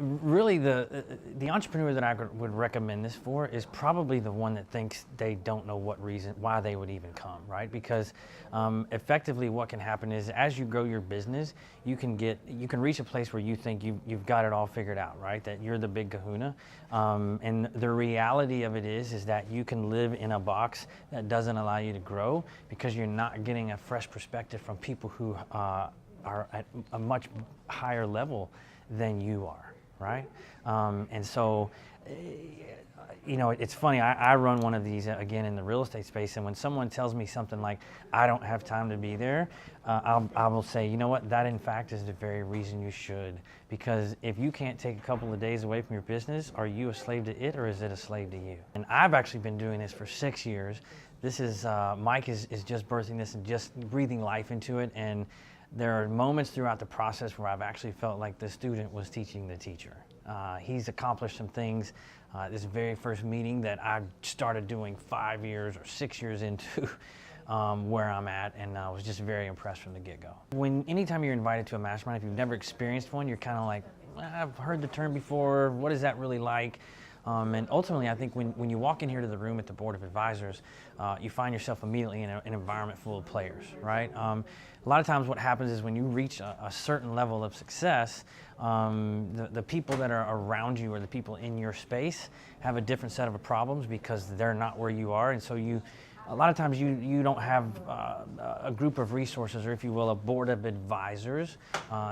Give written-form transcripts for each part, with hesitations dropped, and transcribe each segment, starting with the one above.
Really, the entrepreneur that I would recommend this for is probably the one that thinks they don't know why they would even come, right? Because effectively, what can happen is as you grow your business, you can reach a place where you think you've got it all figured out, right? That you're the big Kahuna, and the reality of it is that you can live in a box that doesn't allow you to grow because you're not getting a fresh perspective from people who are at a much higher level than you are. Right? And so, it's funny, I run one of these again in the real estate space, and when someone tells me something like, I don't have time to be there, I will say, you know what, that in fact is the very reason you should. Because if you can't take a couple of days away from your business, are you a slave to it or is it a slave to you? And I've actually been doing this for 6 years. This is, Mike is just birthing this and just breathing life into it. And there are moments throughout the process where I've actually felt like the student was teaching the teacher. He's accomplished some things. This very first meeting that I started doing 5 years or 6 years into where I'm at, and I was just very impressed from the get-go. Anytime you're invited to a mastermind, if you've never experienced one, you're kind of like, I've heard the term before, what is that really like? And ultimately, I think when you walk in here to the room at the Board of Advisors, you find yourself immediately in an environment full of players, right? A lot of times what happens is when you reach a certain level of success, the people that are around you or the people in your space have a different set of problems because they're not where you are. And so a lot of times you don't have a group of resources, or if you will, a board of advisors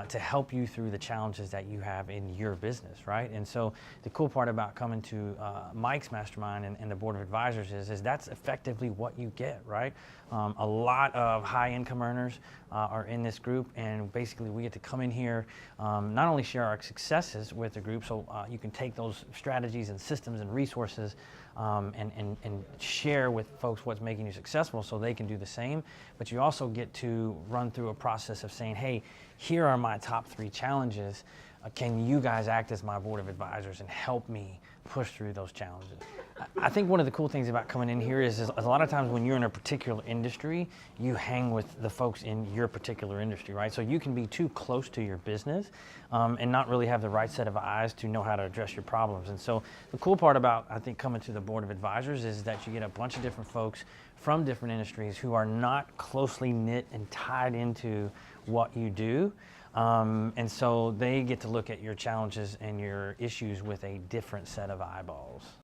to help you through the challenges that you have in your business, right? And so the cool part about coming to Mike's mastermind and the board of advisors is that's effectively what you get, right? A lot of high income earners are in this group, and basically we get to come in here, not only share our successes with the group, so you can take those strategies and systems and resources and share with folks what's making you successful so they can do the same, but you also get to run through a process of saying, hey, here are my top 3 challenges. Can you guys act as my board of advisors and help me push through those challenges? I think one of the cool things about coming in here is a lot of times when you're in a particular industry, you hang with the folks in your particular industry, right? So you can be too close to your business and not really have the right set of eyes to know how to address your problems. And so the cool part about, I think, coming to the board of advisors is that you get a bunch of different folks from different industries who are not closely knit and tied into what you do. And so they get to look at your challenges and your issues with a different set of eyeballs.